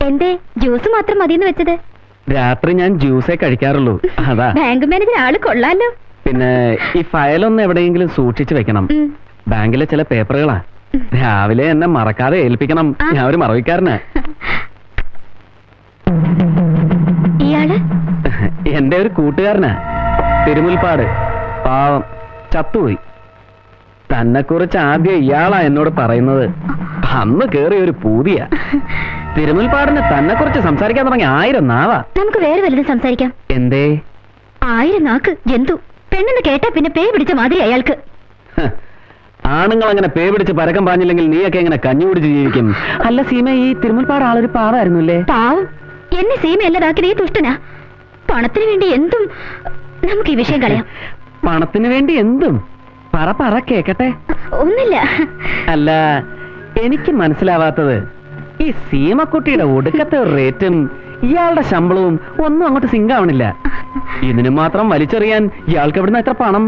എന്തേ ജ്യൂസ് മാത്രം മതിയെന്ന് വെച്ചത്? രാത്രി ഞാൻ ജ്യൂസേ കഴിക്കാറുള്ളൂ, അതാ. ബാങ്ക് മാനേജർ ആള് കൊള്ളാലോ. പിന്നെ ഈ ഫയലൊന്ന് എവിടെയെങ്കിലും സൂക്ഷിച്ചു വെക്കണം. ബാങ്കിലെ ചില പേപ്പറുകളാ. രാവിലെ എന്നെ മറക്കാതെ ഏൽപ്പിക്കണം. ഞാൻ ഒരു മറവിക്കാരനാ. ഇയാള് എന്റെ ഒരു കൂട്ടുകാരനാ, തിരുമുൽപ്പാട്. പാവം, ചത്തുപോയി. തന്നെ കുറിച്ച് ആദ്യം ഇയാളാ എന്നോട് പറയുന്നത്. അന്ന് കേറിയ ഒരു പൂതിയാ. തിരുമുൽപ്പാടിന് തന്നെ കുറിച്ച് സംസാരിക്കാൻ തുടങ്ങി 1000 നാവാ. നമുക്ക് വേറെ വല്ലതും സംസാരിക്കാം. എന്തേ? 1000 നാക്ക് ജന്തു. പെണ്ണെന്ന് കേട്ടാ പിന്നെ പേ പിടിച്ച മാതിരി അയാൾക്ക്. ആണുങ്ങൾ അങ്ങനെ പേ പിടിച്ച് പരക്കം പാഞ്ഞില്ലെങ്കിൽ നീയൊക്കെ എങ്ങനെ കഞ്ഞി പിടിച്ച് ജീവിക്കും? അല്ല സീമ, ഈ തിരുമുൽപ്പാട് ആളൊരു പാവായിരുന്നുല്ലേ? പാവം. എന്നെ സീമ അല്ലതാക്കിയത് ഈ ദുഷ്ടനാ. പണത്തിന് വേണ്ടി എന്തും. നമുക്ക് ഈ വിഷയം കളയാം. പണത്തിന് വേണ്ടി എന്തും? പറ കേക്കട്ടെ. ഒന്നില്ല. അല്ല, എനിക്ക് മനസ്സിലാവാത്തത് ഈ സീമക്കുട്ടിയുടെ ഒടുക്കത്തെ റേറ്റും ഇയാളുടെ ശമ്പളവും ഒന്നും അങ്ങോട്ട് സിങ്കാവണില്ല. ഇതിന് മാത്രം വലിച്ചെറിയാൻ ഇയാൾക്ക് എവിടുന്ന എത്ര പണം?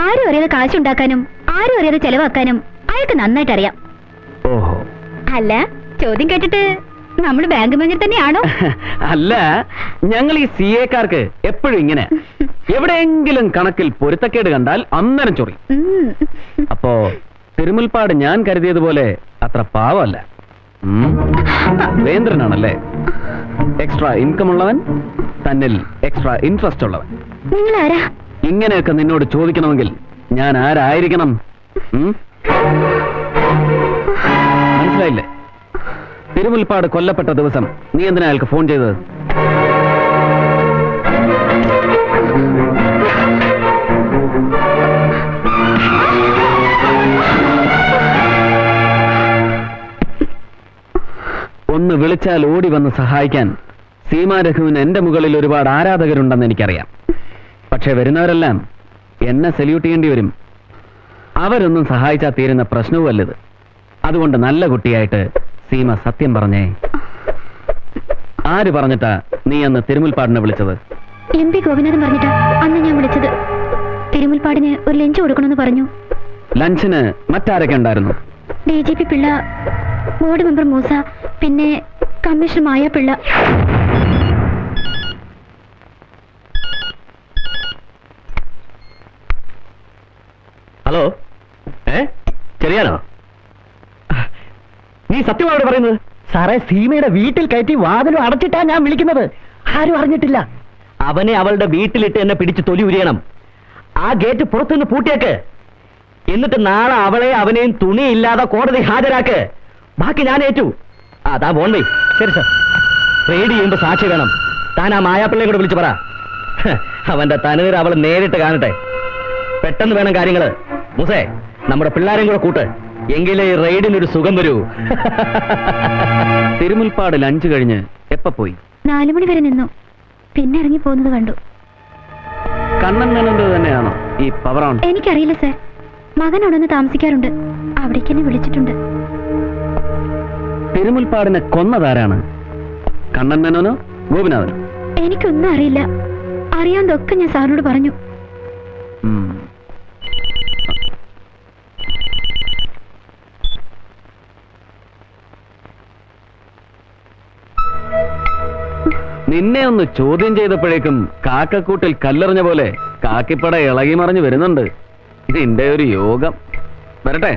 ആരും അറിയാതെ കാശുണ്ടാക്കാനും ആരും അറിയാതെ ചെലവാക്കാനും അയാൾക്ക് നന്നായിട്ട് അറിയാം. ഓഹോ. അല്ല, ചോദ്യം കേട്ടിട്ട് നമ്മൾ ബാങ്ക് മാനേജർ തന്നെയാണോ? അല്ല, ഞങ്ങൾ ഈ CA-ക്കാർക്ക് എപ്പോഴും ഇങ്ങനെ. എവിടെയെങ്കിലും കണക്കിൽ പൊരുത്തക്കേട് കണ്ടാൽ അന്നേരം ചൊറി. അപ്പോ തിരുമുൽപ്പാട് ഞാൻ കരുതിയതുപോലെ അത്ര പാവമല്ല. വേന്ദ്രനാണല്ലേ? എക്സ്ട്രാ ഇൻകം ഉള്ളവൻ, തന്നിൽ എക്സ്ട്രാ ഇൻട്രസ്റ്റ് ഉള്ളവൻ. നിങ്ങളാരാ? ഇങ്ങനെയൊക്കെ നിന്നോട് ചോദിക്കണമെങ്കിൽ ഞാൻ ആരായിരിക്കണം? മനസ്സിലായില്ലേ? തിരുമുൽപ്പാട് കൊല്ലപ്പെട്ട ദിവസം നീ എന്തിനാ അയാൾക്ക് ഫോൺ ചെയ്തത്? ഒന്ന് വിളിച്ചാൽ ഓടി വന്ന് സഹായിക്കാൻ സീമാ രഘുവിന് എന്റെ മുകളിൽ ഒരുപാട് ആരാധകരുണ്ടെന്ന് എനിക്കറിയാം. പക്ഷെ വരുന്നവരെല്ലാം എന്നെ സല്യൂട്ട് ചെയ്യേണ്ടി വരും. അവരൊന്നും സഹായിച്ചാൽ തീരുന്ന പ്രശ്നവുമല്ലത്. അതുകൊണ്ട് നല്ല കുട്ടിയായിട്ട് സീമ സത്യം പറഞ്ഞേ. ആര് പറഞ്ഞിട്ടാ നീ അന്ന് തിരുമുൽപ്പാടിനെ വിളിച്ചത്? MP ഗോപിനാഥൻ പറഞ്ഞിട്ടാ അന്ന് ഞാൻ വിളിച്ചത്. തിരുമുൽപ്പാടിന് ഒരു ലഞ്ച് കൊടുക്കണമെന്ന് പറഞ്ഞു. ലഞ്ചിന് മറ്റാരൊക്കെ ഉണ്ടായിരുന്നു? DGP Pillai, board member Moosa, പിന്നെ കമ്മീഷണർ മായ പിള്ള. ഹലോ, ചെറിയാനോ? നീ സത്യമാണ് പറയുന്നത്? സാറേ, സീമയുടെ വീട്ടിൽ കയറ്റി വാതിലും അടച്ചിട്ടാ ഞാൻ വിളിക്കുന്നത്. ആരും അറിഞ്ഞിട്ടില്ല. അവനെ അവളുടെ വീട്ടിലിട്ട് എന്നെ പിടിച്ച് തൊലി ഉരിയണം. ആ ഗേറ്റ് പുറത്തുനിന്ന് പൂട്ടിയേക്ക്. എന്നിട്ട് നാളെ അവളെ അവനെയും തുണിയില്ലാതെ കോടതി ഹാജരാക്ക്. ബാക്കി ഞാൻ ഏറ്റു. താൻ പോണ്ടേ? ശരി സാർ. റെയ്ഡ് ചെയ്യുമ്പോ സാക്ഷി വേണം. താൻ ആ മായാപ്പിള്ളയെ കൂടെ വിളിച്ചു പറ. അവന്റെ തനൂർ അവൾ നേരിട്ട് കാണട്ടെ. പെട്ടെന്ന് വേണം കാര്യങ്ങള്. മുസേ, നമ്മുടെ പിള്ളേരെയും കൂടെ കൂട്ട്. എങ്കിലേ റെയ്ഡിനൊരു സുഖം വരൂ. തിരുമുൽപ്പാട് ലഞ്ച് കഴിഞ്ഞ് എപ്പ പോയി? 4 മണി വരെ നിന്നു. പിന്നെ ഇറങ്ങി പോകുന്നത് കണ്ടു. കണ്ണൻ മേനോന്റെ തന്നെയാണോ ഈ പവർ ഓൺ? എനിക്കറിയില്ല സാർ. മകൻ അവിടെ നിന്ന് താമസിക്കാറുണ്ട്. അവിടേക്ക് എന്നെ വിളിച്ചിട്ടുണ്ട്. തിരുമുൽപ്പാടിനെ കൊന്നതാരാണ്? കണ്ണൻ മേനോനോ ഗോപിനാഥനോ? എനിക്കൊന്നും അറിയില്ല. അറിയാവുന്നതൊക്കെ ഞാൻ സാറിനോട് പറഞ്ഞു. നിന്നെ ഒന്ന് ചോദ്യം ചെയ്തപ്പോഴേക്കും കാക്കക്കൂട്ടിൽ കല്ലെറിഞ്ഞ പോലെ കാക്കിപ്പട ഇളകി മറിഞ്ഞു വരുന്നുണ്ട്. നിന്റെ ഒരു യോഗം. വരട്ടെ.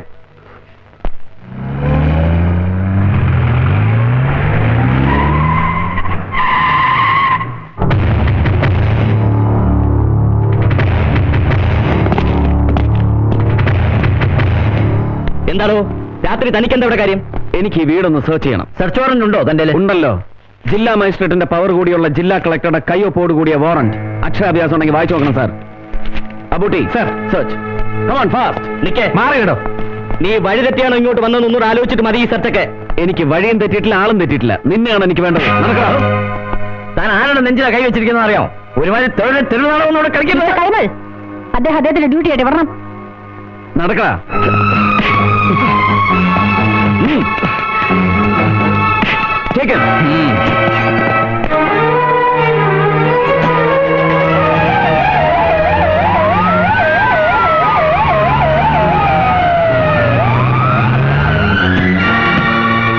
എന്താണോ രാത്രി തനിക്കെന്താ ഇവിടെ കാര്യം? എനിക്ക് ഈ വീടൊന്ന് സെർച്ച് ചെയ്യണം. സെർച്ച് വാറന്റ് ഉണ്ടോ തന്റെ? ഉണ്ടല്ലോ. ജില്ലാ മജിസ്ട്രേറ്റിന്റെ പവർ കൂടിയുള്ള ജില്ലാ കളക്ടറുടെ കയ്യൊപ്പോട് കൂടിയ വാറന്റ്. അക്ഷരാഭ്യാസം ഉണ്ടെങ്കിൽ വായിച്ചു നോക്കണം sir. Abootty sir, search. Come on fast. നിക്കേ, മാറിയിടോ. നീ വഴി തെറ്റിയാണോ ഇങ്ങോട്ട് വന്നത് ഒന്നും ആലോചിച്ചിട്ട് മതി ഈ സെർച്ചൊക്കെ. എനിക്ക് വഴിയും തെറ്റിയിട്ടില്ല, ആളും തെറ്റിയിട്ടില്ല. നിന്നെയാണ് എനിക്ക് വേണ്ടത്. നടക്കാം. താൻ ആരാണ് നെഞ്ചിലാ കൈ വെച്ചിരിക്കുന്നത് അറിയാം? ഒരുമാതിരി തെരുവുനാളൊന്നും ഇവിടെ കളിക്കുന്നത്. അദ്ദേഹത്തിന്റെ ഡ്യൂട്ടി ആയിട്ട് വരണം. നടക്കടാ.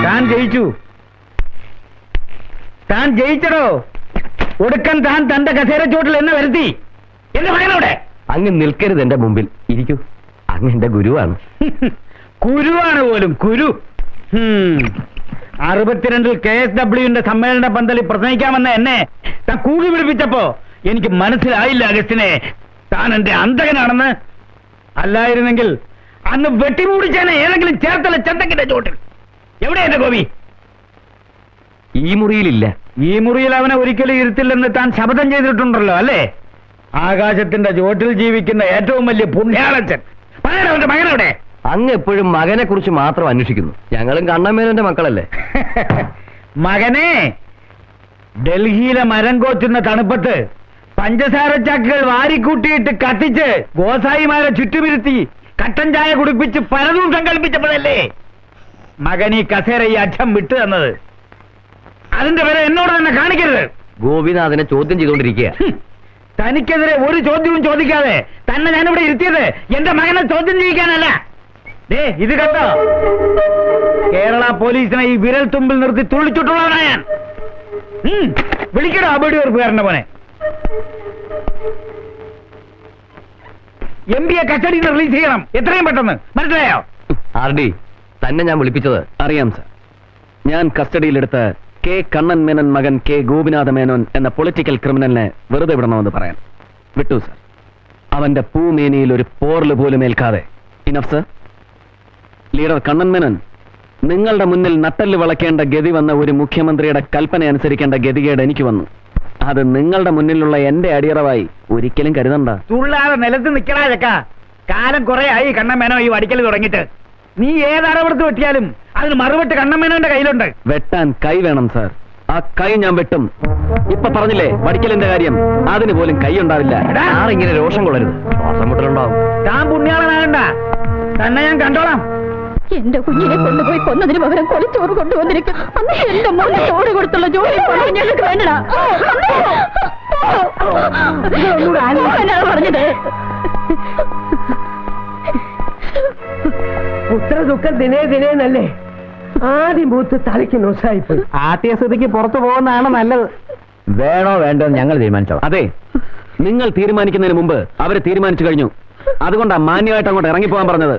താൻ ജയിച്ചു. താൻ ജയിച്ചടോ. ഒടുക്കം താൻ തന്റെ കസേരച്ചോട്ടിൽ എന്നെ വരുത്തി. എന്റെ മകനോടെ അങ്ങ് നിൽക്കരുത് എന്റെ മുമ്പിൽ. ഇരിക്കൂ, അങ്ങ് എന്റെ ഗുരുവാണ്. കുരുവാണ് പോലും കുരു. 62 KSWന്റെ സമ്മേളന പന്തലിൽ പ്രസംഗിക്കാമെന്ന എന്നെ താൻ കൂകി പിടിപ്പിച്ചപ്പോ എനിക്ക് മനസ്സിലായില്ല അഗസ്റ്റിനെ, താൻ എന്റെ അന്തകനാണെന്ന്. അല്ലായിരുന്നെങ്കിൽ അന്ന് വെട്ടിമൂടിച്ചേനെ ഏതെങ്കിലും ചേർത്തല ചന്തക്കിന്റെ ചോട്ടിൽ. എവിടെ എന്റെ ഗോപി? ഈ മുറിയിലില്ല. ഈ മുറിയിൽ അവനെ ഒരിക്കലും ഇരുത്തില്ലെന്ന് താൻ ശപഥം ചെയ്തിട്ടുണ്ടല്ലോ അല്ലേ? ആകാശത്തിന്റെ ചോട്ടിൽ ജീവിക്കുന്ന ഏറ്റവും വലിയ പുണ്യാളച്ചൻ. അവന്റെ മകനവിടെ? അങ്ങ് എപ്പോഴും മകനെ കുറിച്ച് മാത്രം അന്വേഷിക്കുന്നു. ഞങ്ങളും കണ്ണമ്മേനന്റെ മക്കളല്ലേ. മകനെ, ഡൽഹിയിലെ മരം കോച്ചുന്ന തണുപ്പത്ത് പഞ്ചസാര ചാക്കുകൾ വാരിക്കൂട്ടിയിട്ട് കത്തിച്ച് ഗോസായിമാരെ ചുറ്റുമിരുത്തി കട്ടൻ ചായ കുടിപ്പിച്ച് പലതും സങ്കല്പിച്ചപ്പോഴല്ലേ മകൻ ഈ കസേര ഈ അച്ഛൻ വിട്ടു തന്നത്. അതിന്റെ പേരെ എന്നോട് തന്നെ കാണിക്കരുത്. ഗോപിനാഥനെ ചോദ്യം ചെയ്തുകൊണ്ടിരിക്കുക. തനിക്കെതിരെ ഒരു ചോദ്യവും ചോദിക്കാതെ തന്നെ ഞാനിവിടെ ഇരുത്തിയത് എന്റെ മകനെ ചോദ്യം ചെയ്യിക്കാനല്ല. ഇത് കണ്ടോ? കേരള പോലീസിനെ ഈ വിരൽ തുമ്പിൽ നിർത്തി തുള്ളിച്ചുട്ടുള്ളവനാ ഞാൻ. വിളിക്കടോ അബടി ഉറപ്പുകാരന്റെ മോനെ. MBA കസ്റ്റഡിയിൽ നിന്ന് റിലീസ് ചെയ്യണം എത്രയും പെട്ടെന്ന്. മനസ്സിലായോ? RD, തന്നെ ഞാൻ വിളിപ്പിച്ചത് അറിയാം സർ. ഞാൻ കസ്റ്റഡിയിലെടുത്ത K. കണ്ണൻ മേനോൻ മകൻ K. ഗോപിനാഥ മേനോൻ എന്ന പൊളിറ്റിക്കൽ ക്രിമിനലിനെ വെറുതെ വിടണമെന്ന് പറയാൻ വിട്ടു സർ. അവന്റെ പൂമേനിയിൽ ഒരു പോർല് പോലും ഏൽക്കാതെ. Enough sir. Leader Kannan Menon, നിങ്ങളുടെ മുന്നിൽ നട്ടല് വളയ്ക്കേണ്ട ഗതി വന്ന ഒരു മുഖ്യമന്ത്രിയുടെ കൽപ്പന അനുസരിക്കേണ്ട ഗതികേട് എനിക്ക് വന്നു. അത് നിങ്ങളുടെ മുന്നിലുള്ള എന്റെ അടിയറവായി ഒരിക്കലും കരുതണ്ട. തുള്ളാതെ നിലത്ത് നിൽക്കടാ ചക്ക. കാലം കുറെ ആയി കണ്ണമ്മേനോ ഈ വടിക്കൽ തുടങ്ങിയിട്ട്. നീ ഏതടപെടുത്ത് വെട്ടിയാലും അതിന് മറുപെട്ട് കണ്ണമ്മേനോന്റെ കയ്യിലുണ്ട്. വെട്ടാൻ കൈ വേണം സാർ. ആ കൈ ഞാൻ വെട്ടും. ഇപ്പൊ പറഞ്ഞില്ലേ വടിക്കലിന്റെ കാര്യം, അതിന് പോലും കൈ ഉണ്ടാവില്ല. ഇങ്ങനെ രോഷം കൊള്ളരുത്, ശ്വാസം മുട്ടലുണ്ടാവും. താൻ പുണ്യാളനാകണ്ട, തന്നെ ഞാൻ കണ്ടോളാം. എന്റെ കുഞ്ഞിനെ കൊണ്ടുപോയി കൊന്നതിന് പകരം കൊലച്ചോറ് കൊണ്ടുവന്നിരിക്കും. അന്ന് എന്റെ മോനെ ചോറ് കൊടുത്തുള്ള ജോലി ഞങ്ങൾക്ക് വേണ്ടടാ. എന്നാണ് പറഞ്ഞത്? പുത്ര ദുഃഖം ദിനേ ദിനേ നല്ലേ. ആദ്യം മൂത്ത് തലയ്ക്ക് നോസായിപ്പോയി. ആദ്യസ്ഥിതിക്ക് പുറത്തു പോകുന്നതാണ് നല്ലത്. വേണോ വേണ്ടോ ഞങ്ങൾ തീരുമാനിച്ചോ. അതെ, നിങ്ങൾ തീരുമാനിക്കുന്നതിന് മുമ്പ് അവര് തീരുമാനിച്ചു കഴിഞ്ഞു. അതുകൊണ്ടാ മാന്യമായിട്ട് അങ്ങോട്ട് ഇറങ്ങിപ്പോകാൻ പറഞ്ഞത്.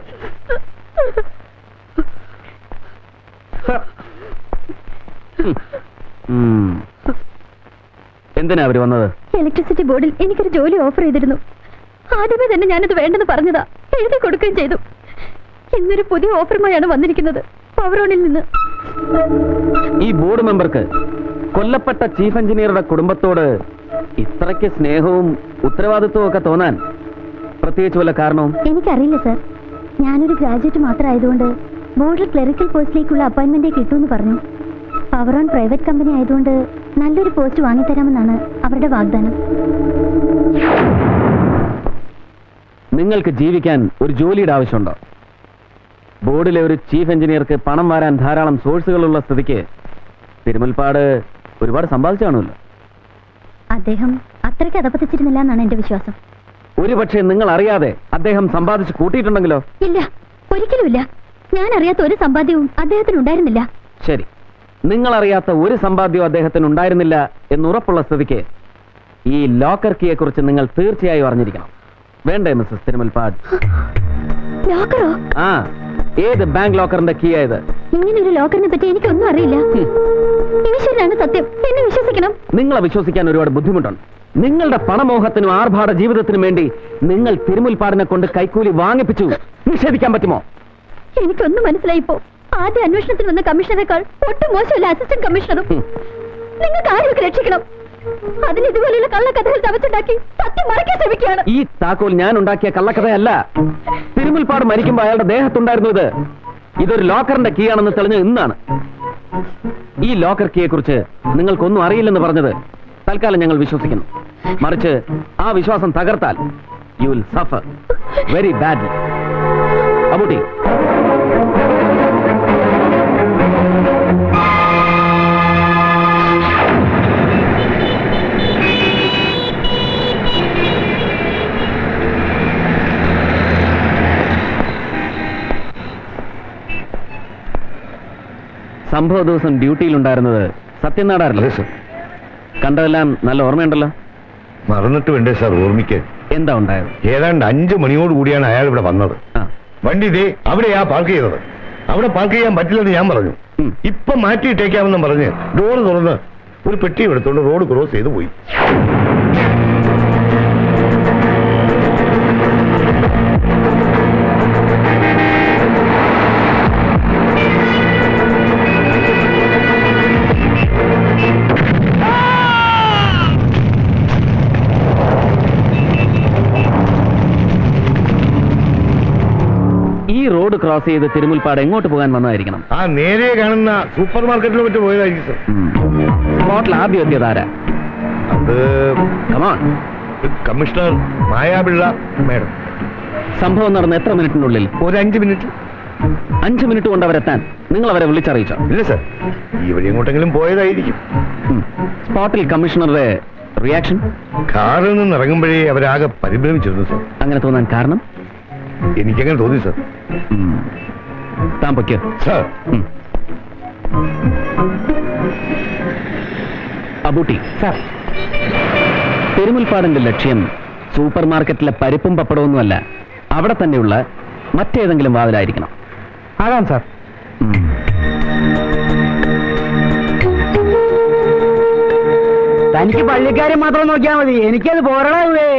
എന്തിനാ അവര് വന്നത്? ഇലക്ട്രിസിറ്റി ബോർഡിൽ എനിക്കൊരു ജോലി ഓഫർ ചെയ്തിരുന്നു. ആദ്യമേ തന്നെ ഞാനത് വേണ്ടെന്ന് പറഞ്ഞതാ. എഴുതി കൊടുക്കുകയും ചെയ്തു. ഇന്നൊരു പുതിയ ഓഫറുമായാണ് വന്നിരിക്കുന്നത്, പവറോണിൽ നിന്ന്. ഈ ബോർഡ് മെമ്പർക്ക് കൊല്ലപ്പെട്ട ചീഫ് എഞ്ചിനീയറുടെ കുടുംബത്തോട് ഇത്രയ്ക്ക് സ്നേഹവും ഉത്തരവാദിത്വവും ഒക്കെ തോന്നാൻ പ്രത്യേകിച്ച് വല്ല കാരണവും? എനിക്കറിയില്ല സർ. ഞാനൊരു ഗ്രാജുവേറ്റ് മാത്രമായതുകൊണ്ട് ബോർഡിൽ ക്ലറിക്കൽ പോസ്റ്റിലേക്കുള്ള അപ്പോയിന്റ്മെന്റ് കിട്ടുമെന്ന് പറഞ്ഞു. പവറോൺ പ്രൈവറ്റ് കമ്പനി ആയതുകൊണ്ട് നല്ലൊരു പോസ്റ്റ് വാങ്ങിത്തരാമെന്നാണ് അവരുടെ വാഗ്ദാനം. നിങ്ങൾക്ക് ജീവിക്കാൻ ഒരു ജോലിയുടെ ആവശ്യമുണ്ടോ? ബോർഡിലെ ഒരു ചീഫ് എഞ്ചിനീയർക്ക് പണം വാരാൻ ധാരാളം സോഴ്സുകളുള്ള സ്ഥിതിക്ക് തിരുമുൽപ്പാട് ഒരുപാട് സമ്പാദിച്ചു കാണുമല്ലോ. അദ്ദേഹം അത്രയ്ക്ക് അധപ്പതിച്ചിരുന്നില്ല എന്നാണ് എന്റെ വിശ്വാസം. ഒരുപക്ഷെ നിങ്ങൾ അറിയാതെ അദ്ദേഹം സമ്പാദിച്ച് കൂട്ടിയിട്ടുണ്ടെങ്കിലോ? ഇല്ല, ഒരിക്കലുമില്ല. ഞാൻ അറിയാത്ത ഒരു സമ്പാദ്യവും അദ്ദേഹത്തിന് ഉണ്ടായിരുന്നില്ല. ശരി, നിങ്ങൾ അറിയാത്ത ഒരു സമ്പാദ്യവും അദ്ദേഹത്തിന് ഉണ്ടായിരുന്നില്ല എന്നുറപ്പുള്ള സ്ഥിതിക്ക് ഈ ലോക്കർ കീയെ കുറിച്ച് നിങ്ങൾ തീർച്ചയായും അറിഞ്ഞിരിക്കണം. വേണ്ടേ മിസ്സസ് തിരുമുൽപ്പാട്? ലോക്കറോ? ആ, ഏത് ബാങ്ക് ലോക്കറിന്റെ കീ ആയത്? ഇങ്ങനെ ഒരു ലോക്കറിനെ പറ്റി എനിക്കൊന്നും അറിയില്ല. ഈശ്വരനാണ് സത്യം, എന്നെ വിശ്വസിക്കണം. നിങ്ങളെ വിശ്വസിക്കാൻ ഒരുപാട് ബുദ്ധിമുട്ടുണ്ട്. നിങ്ങളുടെ പണമോഹത്തിനും ആർഭാട ജീവിതത്തിനും വേണ്ടി നിങ്ങൾ തിരുമുൽപ്പാടിനെ കൊണ്ട് കൈക്കൂലി വാങ്ങിപ്പിച്ചു. നിഷേധിക്കാൻ പറ്റുമോ? എനിക്കൊന്നും മനസ്സിലായിപ്പോ. ആദ്യ അന്വേഷണത്തിൽ വന്ന കമ്മീഷണറേക്കാൾ ഒട്ടും മോശമല്ല അസിസ്റ്റന്റ് കമ്മീഷണറും. നിങ്ങൾക്ക് ആരെയൊക്കെ രക്ഷിക്കണം. അതിന് ഇതുപോലെയുള്ള കള്ളക്കഥകൾ തവച്ചുണ്ടാക്കി സത്യം മറയ്ക്കാൻ ശ്രമിക്കുകയാണ്. ഈ താക്കോൽ ഞാൻ ഉണ്ടാക്കിയ കള്ളക്കഥയല്ല. തിരുമുൽപ്പാട് മരിക്കുമ്പോൾ അയാളുടെ ദേഹത്തുണ്ടായിരുന്നു ഇത്. ഇതൊരു ലോക്കറിന്റെ കീ ആണെന്ന് തെളിഞ്ഞ ഇന്നാണ്. ഈ ലോക്കർ കീയെ കുറിച്ച് നിങ്ങൾക്കൊന്നും അറിയില്ലെന്ന് പറഞ്ഞത് തൽക്കാലം ഞങ്ങൾ വിശ്വസിക്കുന്നു. മറിച്ച് ആ വിശ്വാസം തകർത്താൽ you will suffer very badly. Abootty, സംഭവ ദിവസം ഡ്യൂട്ടിയിലുണ്ടായിരുന്നത് സത്യനാടാറില്ല. കണ്ടതെല്ലാം നല്ല ഓർമ്മയുണ്ടല്ലോ. മറന്നിട്ട് വേണ്ടേ സാർ ഓർമ്മിക്കാൻ? എന്താ ഉണ്ടായത്? ഏതാണ്ട് 5 മണിയോട് കൂടിയാണ് അയാൾ ഇവിടെ വന്നത്. വണ്ടി ഇതേ അവിടെയാ പാർക്ക് ചെയ്തത്. അവിടെ പാർക്ക് ചെയ്യാൻ പറ്റില്ലെന്ന് ഞാൻ പറഞ്ഞു. ഇപ്പൊ മാറ്റിയിട്ടേക്കാമെന്ന് പറഞ്ഞ് ഡോറ് തുറന്ന് ഒരു പെട്ടി എടുത്തോണ്ട് റോഡ് ക്രോസ് ചെയ്ത് പോയി. ഈ റോഡ് ക്രോസ് ചെയ്ത് തിരുമുൽപ്പാട് എങ്ങോട്ട് പോകാൻ വന്നതായിരിക്കണം? ആ നേരെ കാണുന്ന സൂപ്പർ മാർക്കറ്റിൽ മറ്റു പോയതായിരിക്കും സാർ. സ്പോട്ടിൽ ആദ്യം എത്തിയത് ആരാ? അത് കമോൺ. Commissioner Mayapillai madam. സംഭവം നടന്ന എത്ര മിനിറ്റിനുള്ളിൽ? ഒരു 5 മിനിറ്റ്. 5 മിനിറ്റ് കൊണ്ട് അവരെത്താൻ നിങ്ങൾ അവരെ വിളിച്ചറിയിച്ചോ? ഇല്ല സാർ, ഈ വഴി എങ്ങോട്ടെങ്കിലും പോയതായിരിക്കും. സ്പോട്ടിൽ കമ്മീഷണറുടെ റിയാക്ഷൻ? കാറിൽ നിന്ന് ഇറങ്ങുമ്പോഴേ അവരാകെ പരിഭ്രമിച്ചിരുന്നു സാർ. അങ്ങനെ തോന്നാൻ കാരണം? എനിക്കങ്ങനെ തോന്നി സാർ. താൻ പൊയ്ക്കോ സാർ. അബൂട്ടി സാർ, തിരുമുൽപ്പാടിന്റെ ലക്ഷ്യം സൂപ്പർ മാർക്കറ്റിലെ പരിപ്പും പപ്പടമൊന്നുമല്ല, അവിടെ തന്നെയുള്ള മറ്റേതെങ്കിലും വാതിലായിരിക്കണം. ആകാം സാർ. തനിക്ക് പള്ളിക്കാരെ മാത്രം നോക്കിയാൽ മതി, എനിക്കത് പോരണേ.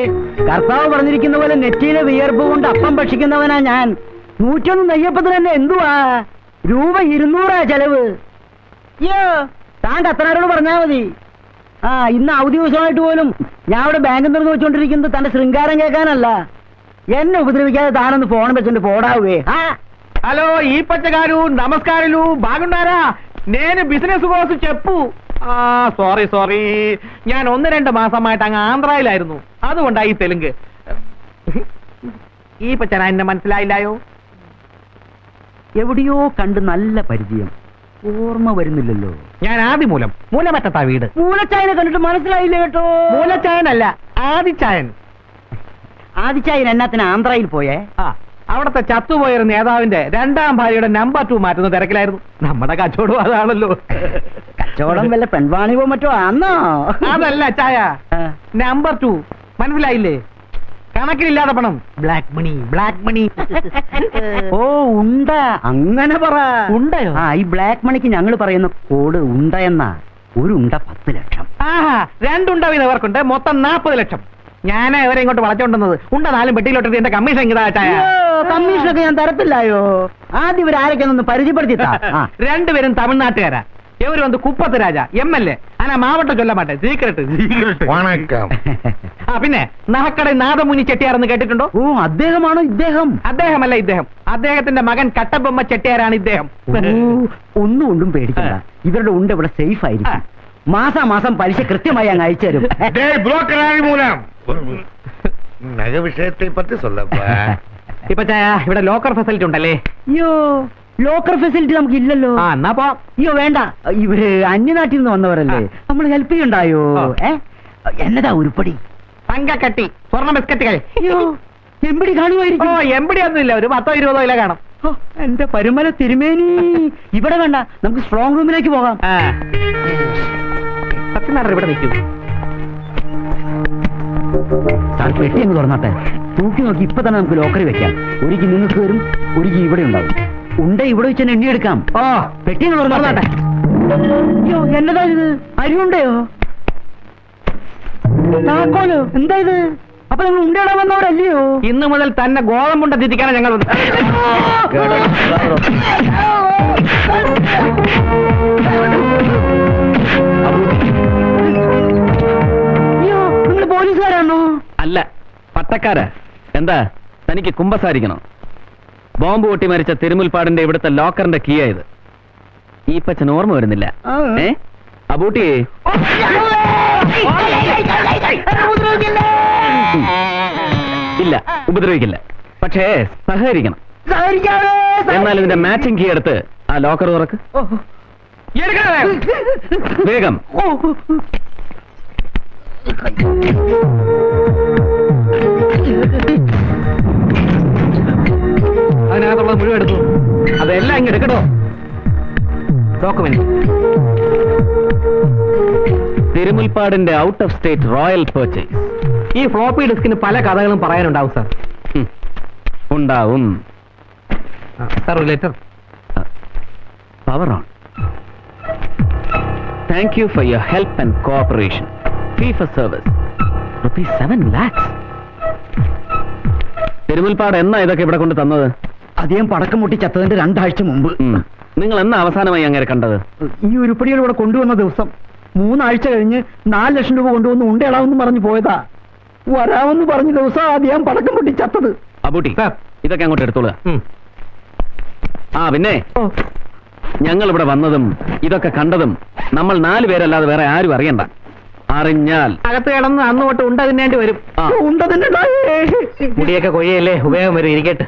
കർത്താവ് പറഞ്ഞിരിക്കുന്ന പോലെ നെറ്റിയിലെ വിയർപ്പ് കൊണ്ട് അപ്പം ഭക്ഷിക്കുന്നവനാ ഞാൻ. 101 നെയ്യപ്പത്തിന് തന്നെ എന്തുവാ രൂപ 200 ചെലവ്. അയ്യോ, താൻ കത്തനാരോട് പറഞ്ഞാൽ മതി. ഇന്ന് അവധി ദിവസമായിട്ട് പോലും ഞാൻ അവിടെ ബാങ്കിൽ തുറന്ന് വെച്ചോണ്ടിരിക്കുന്നത് തന്റെ ശൃംഗാരം കേൾക്കാനല്ല. എന്നെ ഉപദ്രവിക്കാതെ താനൊന്ന് ഫോൺ വെച്ചോണ്ട് പോടാവേ. హలో ఈ పచ్చగారు నమస్కారాలు బాగున్నారా? నేను బిజినెస్ కోసం చెప్పు. സോറി ഞാൻ 1-2 മാസമായിട്ട് അങ്ങ് ആന്ധ്രയിലായിരുന്നു, അതുകൊണ്ടായി തെലുങ്ക്. ഈ പച്ചന എന്നെ മനസ്സിലായില്ലായോ? എവിടെയോ കണ്ട് നല്ല പരിചയം, ഓർമ്മ വരുന്നില്ലല്ലോ. ഞാൻ മൂലമറ്റത്താ വീട്. മൂലച്ചായനെ കണ്ടിട്ട് മനസ്സിലായില്ല കേട്ടോ. മൂലച്ചായനല്ല, ആദിച്ചായൻ. ആദിച്ചായൻ എന്നാത്തിന് ആന്ധ്രയിൽ പോയേ? അവിടത്തെ ചത്തുപോയൊരു നേതാവിന്റെ 2ാം ഭാര്യയുടെ നമ്പർ 2 മാറ്റുന്ന തിരക്കിലായിരുന്നു. നമ്മുടെ കച്ചവടം അതാണല്ലോ. കച്ചവടം വല്ല പെൺവാണിവോ മറ്റോ ആന്നോ? അതല്ല ചായ, നമ്പർ 2 മനസ്സിലായില്ലേ? കണക്കിലില്ലാതെ പണം, ബ്ലാക്ക് മണി. ഓ ഉണ്ട, അങ്ങനെ പറ. ഉണ്ടയോ? ഈ ബ്ലാക്ക് മണിക്ക് ഞങ്ങൾ പറയുന്ന കോഡ് ഉണ്ട എന്നാ. ഒരു ഉണ്ട 10 ലക്ഷം. 2 ഉണ്ട വീതവർക്കുണ്ട്, മൊത്തം 40 ലക്ഷം. ഞാൻ ഇവരെ ഇങ്ങോട്ട് വളച്ചോണ്ടുന്നത് ഉണ്ട 4 പെട്ടിയിലോട്ട് എന്റെ കമ്മീഷൻ കമ്മീഷനൊക്കെ ഞാൻ തരത്തില്ലായോ. ആദ്യം ഇവർ ആരൊക്കെയൊന്ന് പരിചയപ്പെടുത്തി. 2 പേരും തമിഴ്നാട്ടുകാരാ. ഇവര് വന്ന് കുപ്പത്ത് രാജ MLA. അനാ മാവട്ട ചൊല്ല മാട്ടെ, സീക്രട്ട്. പിന്നെ നഹക്കട നാദമുനി ചെട്ടിയാരെന്ന് കേട്ടിട്ടുണ്ടോ? ഓ, അദ്ദേഹമാണോ ഇദ്ദേഹം? അദ്ദേഹമല്ല, അദ്ദേഹത്തിന്റെ മകൻ കട്ടബൊമ്മ ചെട്ടിയാരാണ് ഇദ്ദേഹം. ഒന്നും പേടിക്കണ്ട, ഇവരുടെ ഉണ്ട ഇവിടെ സേഫ് ആയിരിക്കും. മാസാമാസം പലിശ കൃത്യമായി അങ്ങ് അയച്ചു തരും. വിഷയത്തെ പറ്റി ഇപ്പൊ ഇവിടെ ലോക്കർ ഫെസിലിറ്റി ഉണ്ടല്ലേ? അയ്യോ, ലോക്കർ ഫെസിലിറ്റി നമുക്ക് ഇല്ലല്ലോ. എന്നാ പോ. അയ്യോ വേണ്ട, ഇവര് അന്യനാട്ടിൽ നിന്ന് വന്നവരല്ലേ, നമ്മൾ ഹെൽപ്പ് ചെയ്യണ്ടായോ? എന്നതാ ഉരുപ്പടി? തങ്കക്കട്ടി, സ്വർണ്ണ ബിസ്ക്കറ്റുകൾ. അയ്യോ, എമ്പടി കാണുമായിരിക്കും. എമ്പടി ഒന്നുമില്ല, ഒരു 10-20 കിലോ കാണും. എന്റെ പരുമല തിരുമേനി, ഇവിടെ വേണ്ട, നമുക്ക് സ്ട്രോങ് റൂമിലേക്ക് പോകാം. ഇവിടെ നിൽക്കൂ. പെട്ടി അങ്ങ് തുറന്നാട്ടെ, തൂക്കി നോക്കി ഇപ്പൊ തന്നെ നമുക്ക് ലോക്കറി വെക്കാം. ഒരിക്കൽ നിങ്ങൾക്ക് വരും, ഒരിക്കൽ ഇവിടെ ഉണ്ടാവും. ഉണ്ട ഇവിടെ വെച്ച് തന്നെ എണ്ണിയെടുക്കാം. പെട്ടി അങ്ങ് തുറന്നാട്ടെ. അയ്യോ, എന്നതാ ഇത്? അരിയുണ്ടയോ? താക്കോലോ? എന്താ ഇത്? അപ്പൊ നിങ്ങൾ ഉണ്ടയിടാൻ വന്നവരല്ലയോ? ഇന്നു മുതൽ തന്നെ ഗോതമ്പുണ്ട തിരിക്കാനാണ് ഞങ്ങൾ. അയ്യോ, നിങ്ങൾ പോലീസുകാരാണോ? അല്ല, പട്ടക്കാരാ. എന്താ, തനിക്ക് കുമ്പസാരിക്കണോ? ബോംബ് പൊട്ടി മരിച്ച തിരുമുൽപ്പാടിന്റെ ഇവിടുത്തെ ലോക്കറിന്റെ കീ ആയത്. ഈ പച്ചൻ ഓർമ്മ വരുന്നില്ല? അബൂട്ടി, ഇല്ല, ഉപദ്രവിക്കില്ല. പക്ഷേ സഹകരിക്കണം. എന്നാൽ ഇതിന്റെ മാച്ചിങ് കീ എടുത്ത് ആ ലോക്കർ തുറക്ക്. വേഗം. അതിനകത്തുള്ളത് മുഴുവൻ എടുത്തു. അതെല്ലാം ഇങ്ങ് എടുക്കട്ടോ. ഡോക്യുമെന്റ്. തിരുമുൽപ്പാടിന്റെ out of state royal purchase. ഈ ഫ്ലോപ്പി ഡിസ്കിന് പല കഥകളും പറയാനുണ്ടാവും സാർ. ഉണ്ടാവും. സാർ ഒരു letter. Power on. Thank you for your help and cooperation. Fee for service ₹7 lakhs. Thirumulpad എന്നാ ഇതൊക്കെ ഇവിടെ കൊണ്ട് തന്നത്? അദ്ദേഹം പടക്കം മുട്ടി ചത്തതിന്റെ 2 ആഴ്ച മുമ്പ്. നിങ്ങൾ എന്നാ അവസാനമായി അങ്ങനെ കണ്ടത്? ഈ ഉരുപ്പടികൾ ഇവിടെ കൊണ്ടുവന്ന ദിവസം 3 ആഴ്ച കഴിഞ്ഞ് 4 ലക്ഷം രൂപ കൊണ്ടുവന്ന് ഉണ്ടയിടാമെന്ന് പറഞ്ഞു പോയതാ. വരാമെന്ന് പറഞ്ഞ ദിവസം അദ്ദേഹം പടക്കം പൊട്ടി ചത്തത്. അബൂട്ടി, ഇതൊക്കെ അങ്ങോട്ട് എടുത്തോളുക. പിന്നെ ഞങ്ങൾ ഇവിടെ വന്നതും ഇതൊക്കെ കണ്ടതും നമ്മൾ 4 പേരല്ലാതെ വേറെ ആരും അറിയണ്ട. അറിഞ്ഞാൽ അകത്ത് കിടന്ന് അന്ന് തൊട്ട് ഉണ്ട തിന്നേണ്ടി വരും. ഉണ്ട തിന്നണ്ട. മുടിയൊക്കെ കൊയ്യല്ലേ, ഉപയോഗം വരും. ഇരിക്കട്ടെ.